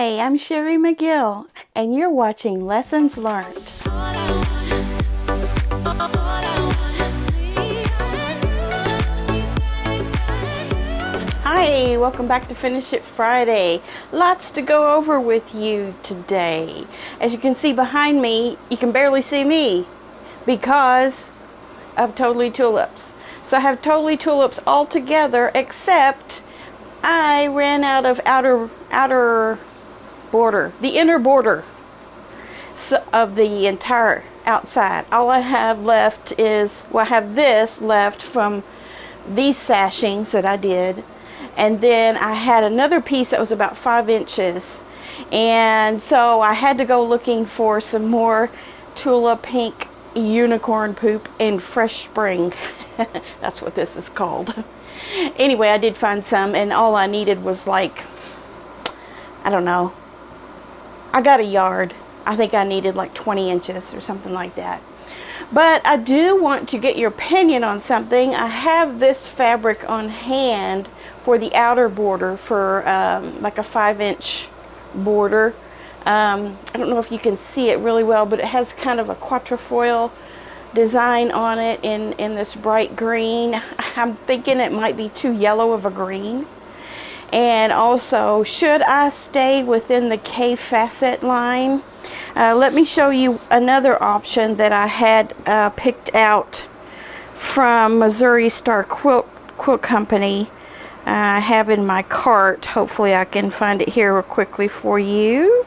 Hi, I'm Sherry McGill, and you're watching Lessons Learned. Hi, welcome back to Finish It Friday. Lots to go over with you today. As you can see behind me, you can barely see me because of Totally Tulips. So I have Totally Tulips all together, except I ran out of outer border, the inner border of the entire outside. All I have left is, well, I have this left from these sashings that I did, and then I had another piece that was about 5 inches, and so I had to go looking for some more Tula Pink unicorn poop in Fresh Spring. That's what this is called. Anyway, I did find some, and all I needed was like, I don't know, I got a yard. I think I needed like 20 inches or something like that. But I do want to get your opinion on something. I have this fabric on hand for the outer border for like a 5-inch border. I don't know if you can see it really well, but it has kind of a quatrefoil design on it in this bright green. I'm thinking it might be too yellow of a green. And also, should I stay within the K facet line? Let me show you another option that I had picked out from Missouri Star Quilt Company. I have in my cart. Hopefully I can find it here real quickly for you.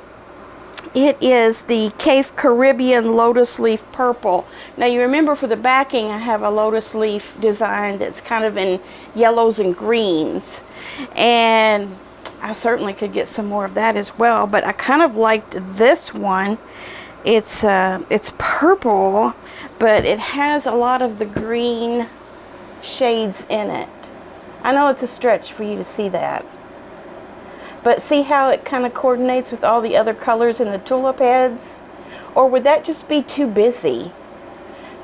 It is the Cape Caribbean Lotus Leaf Purple. Now you remember for the backing I have a lotus leaf design that's kind of in yellows and greens. And I certainly could get some more of that as well, but I kind of liked this one. It's purple, but it has a lot of the green shades in it. I know it's a stretch for you to see that. But see how it kind of coordinates with all the other colors in the tulip heads? Or would that just be too busy?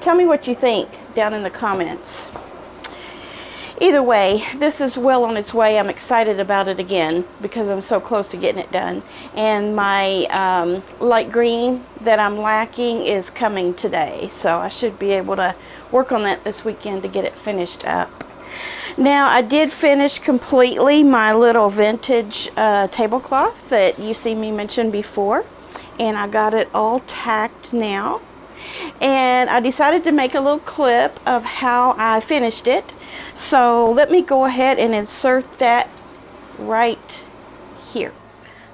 Tell me what you think down in the comments. Either way, this is well on its way. I'm excited about it again because I'm so close to getting it done. And my light green that I'm lacking is coming today. So I should be able to work on that this weekend to get it finished up. Now, I did finish completely my little vintage tablecloth that you see me mention before, and I got it all tacked now. And I decided to make a little clip of how I finished it. So let me go ahead and insert that right here.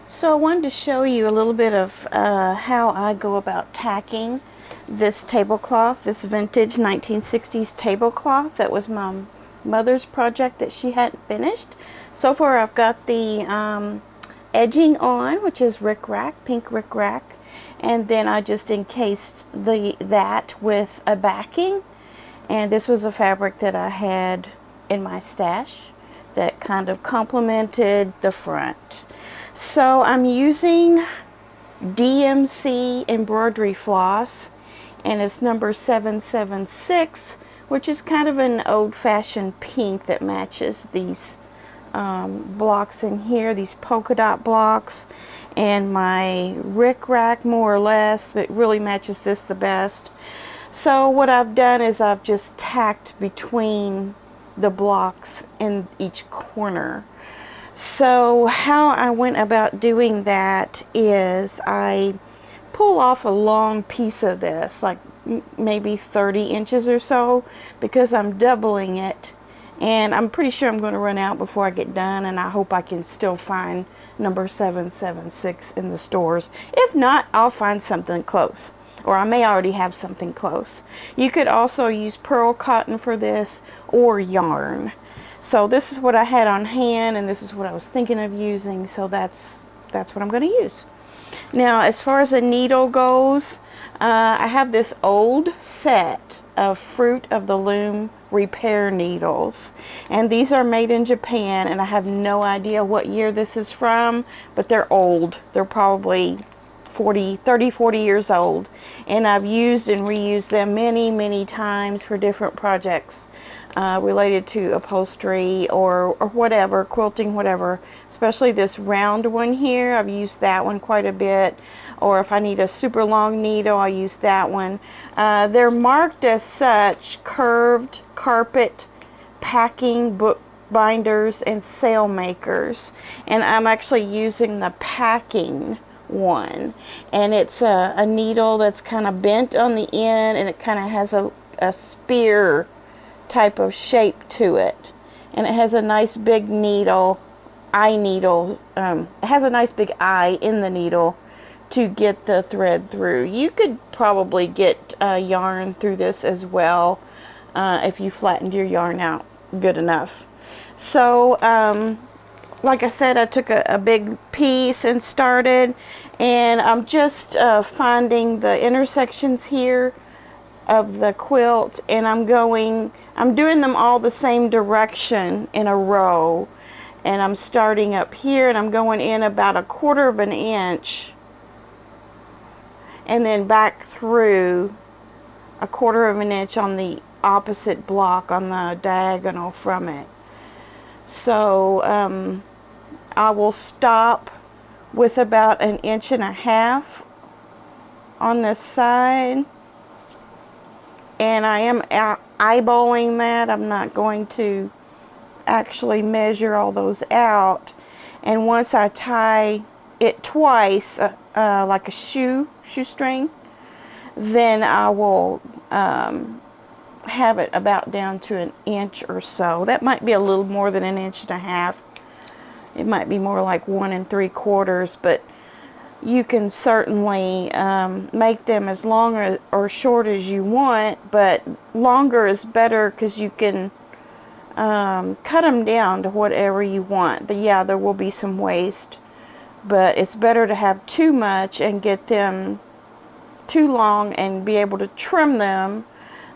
So I wanted to show you a little bit of how I go about tacking this tablecloth, this vintage 1960s tablecloth that was my mother's project that she hadn't finished. So far I've got the edging on, which is rickrack, pink rickrack, and then I just encased that with a backing, and this was a fabric that I had in my stash that kind of complemented the front. So I'm using DMC embroidery floss, and it's number 776, which is kind of an old-fashioned pink that matches these blocks in here, these polka dot blocks, and my rickrack more or less, but really matches this the best. So what I've done is I've just tacked between the blocks in each corner. So how I went about doing that is I pull off a long piece of this, like maybe 30 inches or so, because I'm doubling it, and I'm pretty sure I'm going to run out before I get done, and I hope I can still find number 776 in the stores. If not, I'll find something close, or I may already have something close. You could also use pearl cotton for this, or yarn. So this is what I had on hand, and this is what I was thinking of using, so that's what I'm going to use. Now, as far as the needle goes, I have this old set of Fruit of the Loom repair needles, and these are made in Japan, and I have no idea what year this is from, but they're old. They're probably 30, 40 years old, and I've used and reused them many times for different projects. related to upholstery or whatever, quilting, whatever. Especially this round one here, I've used that one quite a bit. Or if I need a super long needle, I use that one. They're marked as such: curved carpet, packing, book binders, and sail makers. And I'm actually using the packing one, and it's a needle that's kind of bent on the end, and it kind of has a spear type of shape to it, and it has a nice big needle, eye needle. It has a nice big eye in the needle to get the thread through. You could probably get yarn through this as well if you flattened your yarn out good enough. So like I said, I took a big piece and started, and I'm just finding the intersections here of the quilt, and I'm doing them all the same direction in a row, and I'm starting up here, and I'm going in about 1/4 of an inch, and then back through 1/4 of an inch on the opposite block, on the diagonal from it. So I will stop with about 1.5 inches on this side, and I am eyeballing that. I'm not going to actually measure all those out. And once I tie it twice, like a shoestring, then I will have it about down to 1 inch or so. That might be a little more than 1.5 inches. It might be more like 1 3/4, but you can certainly make them as long or short as you want, but longer is better because you can cut them down to whatever you want. But yeah, there will be some waste, but it's better to have too much and get them too long and be able to trim them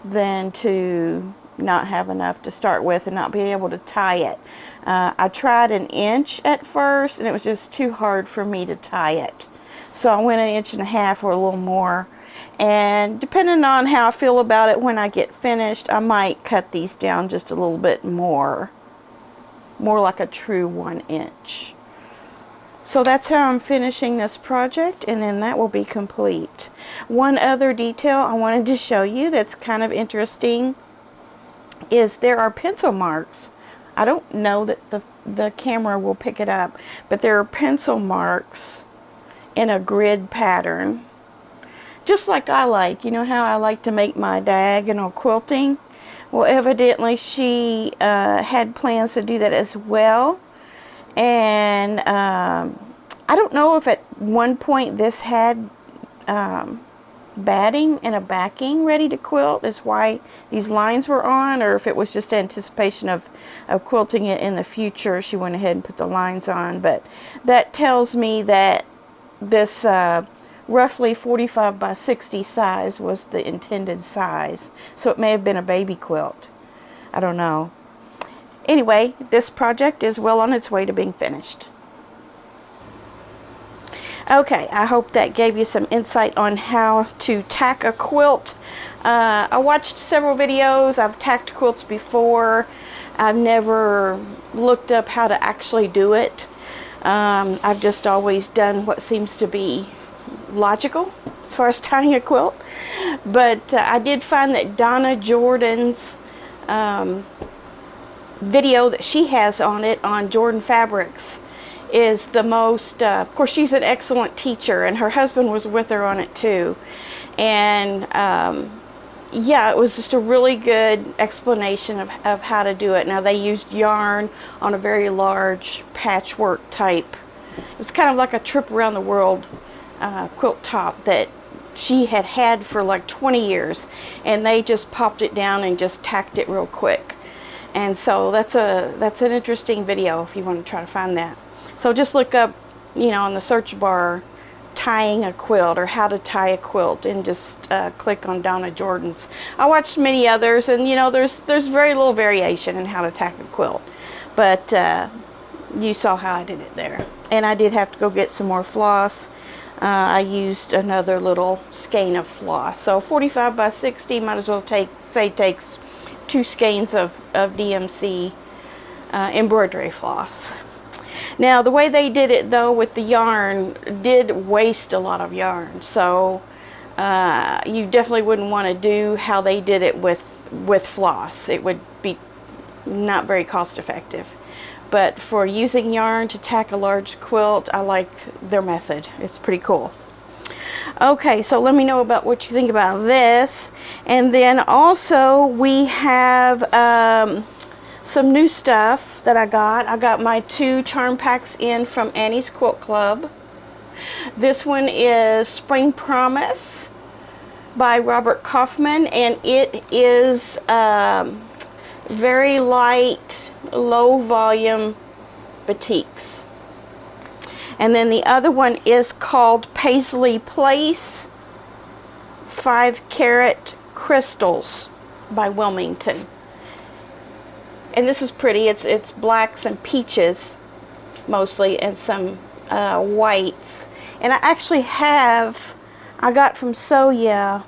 than to not have enough to start with and not be able to tie it. I tried 1 inch at first, and it was just too hard for me to tie it. So I went 1.5 inches or a little more. And depending on how I feel about it when I get finished, I might cut these down just a little bit more like a true 1 inch. So that's how I'm finishing this project, and then that will be complete. One other detail I wanted to show you that's kind of interesting is there are pencil marks. I don't know that the camera will pick it up, but there are pencil marks in a grid pattern, just like I like. You know how I like to make my diagonal quilting? Well, evidently she had plans to do that as well. And I don't know if at one point this had batting and a backing ready to quilt, is why these lines were on, or if it was just anticipation of quilting it in the future. She went ahead and put the lines on, but that tells me that this roughly 45 by 60 size was the intended size. So it may have been a baby quilt. I don't know. Anyway, this project is well on its way to being finished. Okay, I hope that gave you some insight on how to tack a quilt. I watched several videos. I've tacked quilts before. I've never looked up how to actually do it. I've just always done what seems to be logical as far as tying a quilt. But I did find that Donna Jordan's video that she has on it on Jordan Fabrics is the most, of course she's an excellent teacher, and her husband was with her on it too. And yeah, it was just a really good explanation of how to do it. Now they used yarn on a very large patchwork type. It was kind of like a trip around the world quilt top that she had for like 20 years, and they just popped it down and just tacked it real quick. And so that's an interesting video if you want to try to find that. So just look up, you know, on the search bar, tying a quilt or how to tie a quilt, and just click on Donna Jordan's. I watched many others, and you know, there's very little variation in how to tack a quilt, but you saw how I did it there. And I did have to go get some more floss. I used another little skein of floss. So 45 by 60 might as well takes 2 skeins of DMC embroidery floss. Now the way they did it though with the yarn did waste a lot of yarn, so you definitely wouldn't want to do how they did it with floss. It would be not very cost effective. But for using yarn to tack a large quilt, I like their method. It's pretty cool. Okay, so let me know about what you think about this. And then also we have some new stuff that I got. I got my 2 charm packs in from Annie's Quilt Club. This one is Spring Promise by Robert Kaufman, and it is very light, low volume batiks. And then the other one is called Paisley Place 5-Carat Crystals by Wilmington. And this is pretty. It's blacks and peaches mostly, and some whites. And I actually I got from Soya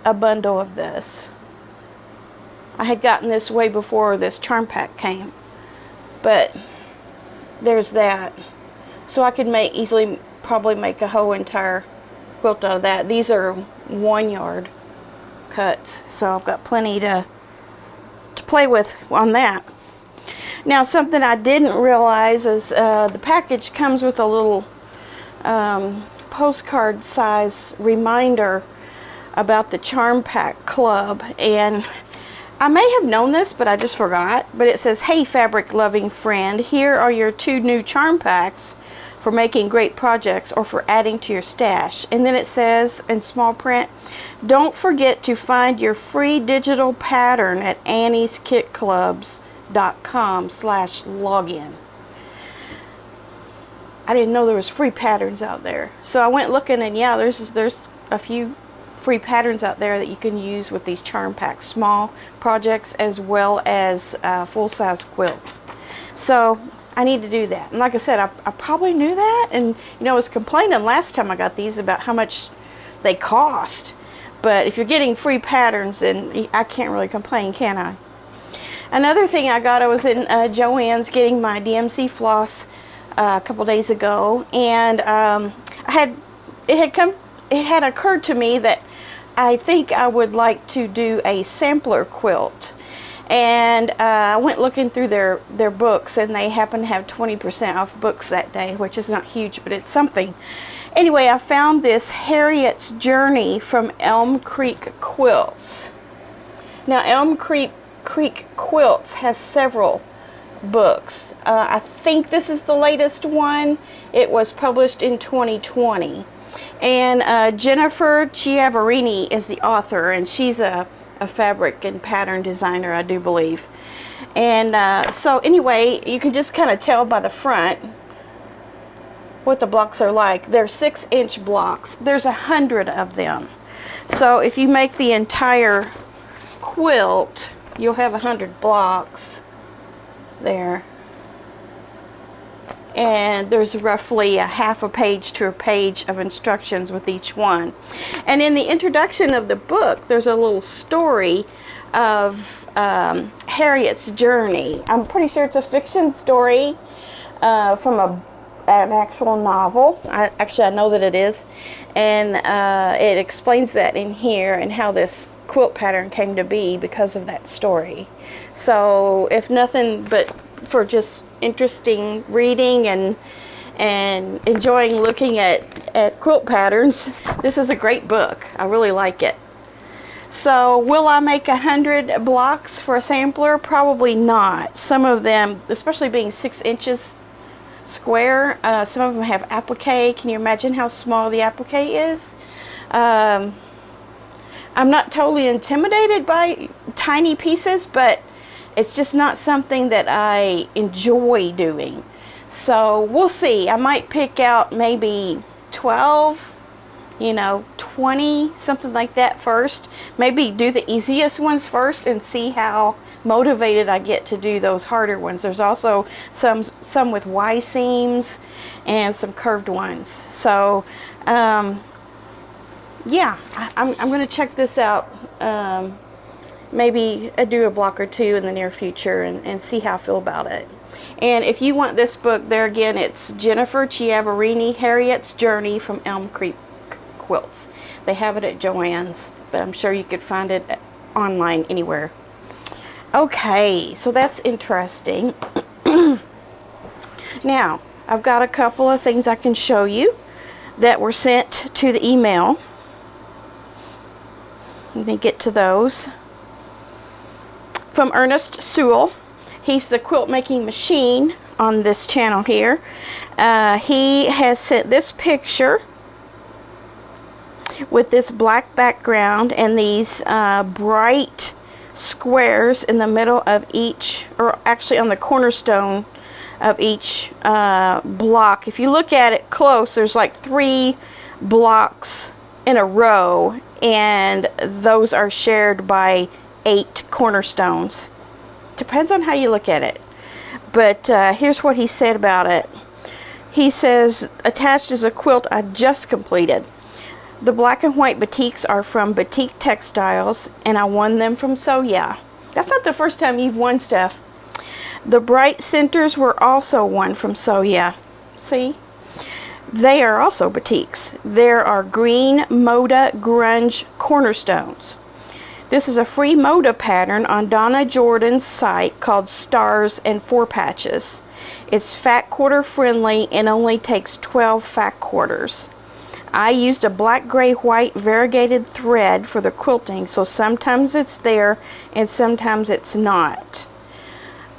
a bundle of this. I had gotten this way before this charm pack came, but there's that. So I could easily probably make a whole entire quilt out of that. These are 1 yard cuts, so I've got plenty to play with on that. Now, something I didn't realize is the package comes with a little postcard size reminder about the Charm Pack Club, and I may have known this, but I just forgot. But it says, "Hey fabric loving friend, here are your 2 new charm packs for making great projects or for adding to your stash." And then it says in small print, "Don't forget to find your free digital pattern at annieskitclubs.com/login." I didn't know there was free patterns out there. So I went looking, and yeah, there's a few free patterns out there that you can use with these charm packs, small projects as well as full-size quilts. So I need to do that. And like I said, I probably knew that, and I was complaining last time I got these about how much they cost. But if you're getting free patterns, then I can't really complain, can I? Another thing I got, I was in Joann's getting my DMC floss a couple days ago, and it had occurred to me that I think I would like to do a sampler quilt. And I went looking through their books, and they happen to have 20% off books that day, which is not huge, but it's something. Anyway, I found this Harriet's Journey from Elm Creek Quilts. Now, Elm Creek Quilts has several books. I think this is the latest one. It was published in 2020. And Jennifer Chiavarini is the author, and she's a fabric and pattern designer, I do believe. And so anyway, you can just kind of tell by the front what the blocks are like. They're 6-inch blocks. There's 100 of them. So if you make the entire quilt, you'll have 100 blocks there. And there's roughly a half a page to a page of instructions with each one. And in the introduction of the book, there's a little story of Harriet's journey. I'm pretty sure it's a fiction story from an actual novel. I know that it is. And it explains that in here, and how this quilt pattern came to be because of that story. So if nothing but for just interesting reading and enjoying looking at quilt patterns, this is a great book. I really like it. So will I make 100 blocks for a sampler? Probably not. Some of them, especially being 6 inches square, some of them have applique. Can you imagine how small the applique is? I'm not totally intimidated by tiny pieces, but it's just not something that I enjoy doing. So we'll see. I might pick out maybe 12, 20, something like that first. Maybe do the easiest ones first and see how motivated I get to do those harder ones. There's also some with Y seams and some curved ones. So yeah, I'm going to check this out maybe do a block or two in the near future and see how I feel about it. And if you want this book, there again, it's Jennifer Chiavarini, Harriet's Journey from Elm Creek Quilts. They have it at Joann's, but I'm sure you could find it online anywhere. Okay, so that's interesting. Now, I've got a couple of things I can show you that were sent to the email. Let me get to those. From Ernest Sewell. He's the quilt making machine on this channel here. He has sent this picture with this black background and these bright squares in the middle of each, or actually on the cornerstone of each block. If you look at it close, there's like 3 blocks in a row, and those are shared by 8 cornerstones. Depends on how you look at it. But here's what he said about it. He says, attached is a quilt I just completed. The black and white batiks are from Batik Textiles, and I won them from So Yeah. That's not the first time you've won stuff. The bright centers were also won from So Yeah. See? They are also batiks. There are green Moda Grunge cornerstones. This is a free Moda pattern on Donna Jordan's site called Stars and 4 Patches. It's fat quarter friendly and only takes 12 fat quarters. I used a black, gray, white variegated thread for the quilting, so sometimes it's there and sometimes it's not.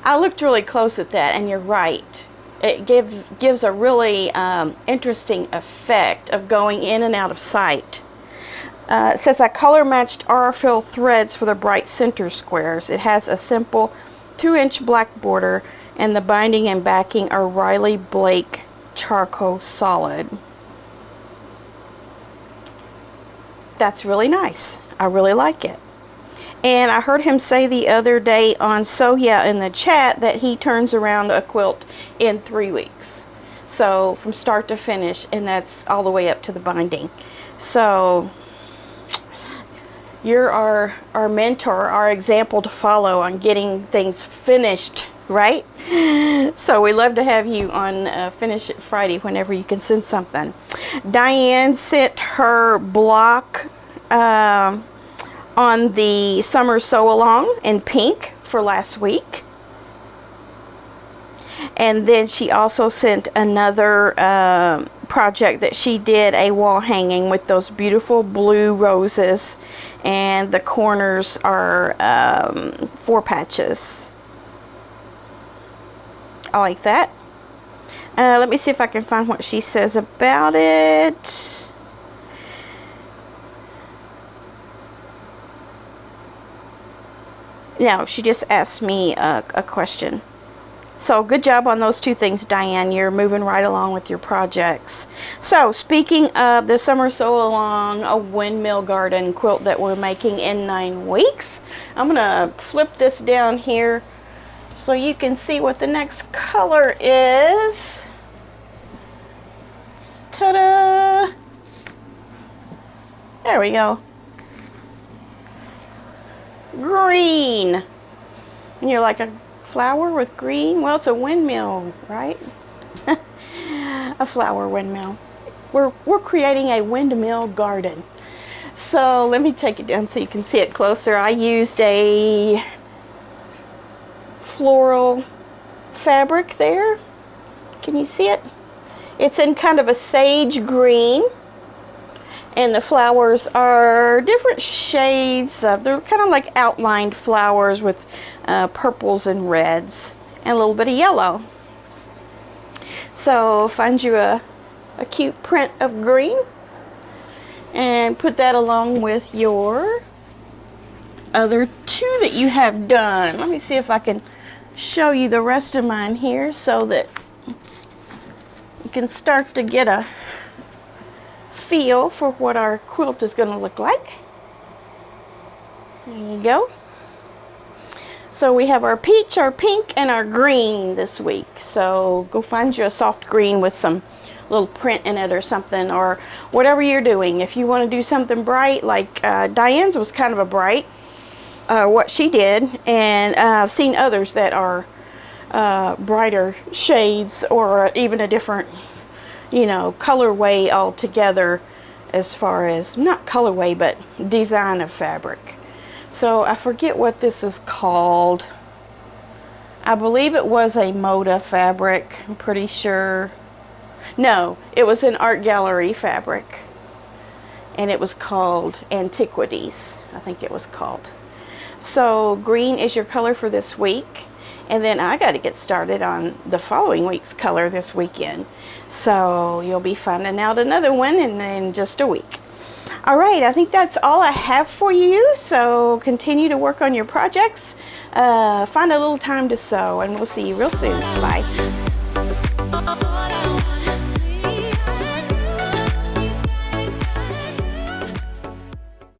I looked really close at that, and you're right. It gives a really interesting effect of going in and out of sight. It says I color matched Aurifil threads for the bright center squares. It has a simple 2-inch black border, and the binding and backing are Riley Blake charcoal solid. That's really nice. I really like it. And I heard him say the other day on So Yeah in the chat that he turns around a quilt in 3 weeks. So from start to finish, and that's all the way up to the binding. So you're our mentor, our example to follow on getting things finished, right? So we love to have you on Finish It Friday whenever you can send something. Diane sent her block on the Summer Sew Along in pink for last week. And then she also sent another project that she did, a wall hanging with those beautiful blue roses, and the corners are 4 patches. I like that. Let me see if I can find what she says about it. No, she just asked me a question. So good job on those 2 things, Diane. You're moving right along with your projects. So speaking of the Summer Sew Along, a windmill garden quilt that we're making in 9 weeks, I'm going to flip this down here so you can see what the next color is. Ta-da! There we go. Green. And you're like, a flower with green? Well, it's a windmill, right? A flower windmill. We're creating a windmill garden. So let me take it down so you can see it closer. I used a floral fabric there. Can you see it? It's in kind of a sage green, and the flowers are different shades of, they're kind of like outlined flowers with purples and reds and a little bit of yellow. So find you a cute print of green and put that along with your other 2 that you have done. Let me see if I can show you the rest of mine here so that you can start to get a feel for what our quilt is going to look like. There you go. So we have our peach, our pink, and our green this week. So go find you a soft green with some little print in it or something, or whatever you're doing. If you want to do something bright, like Diane's was kind of a bright, what she did, and I've seen others that are brighter shades or even a different, you know, colorway altogether, as far as not colorway but design of fabric. So I forget what this is called. I believe it was a Moda fabric, I'm pretty sure. No, it was an art gallery fabric, and it was called Antiquities, I think it was called. So green is your color for this week, and then I got to get started on the following week's color this weekend. So you'll be finding out another one in just a week. All right, I think that's all I have for you. So continue to work on your projects. Find a little time to sew, and we'll see you real soon. Bye.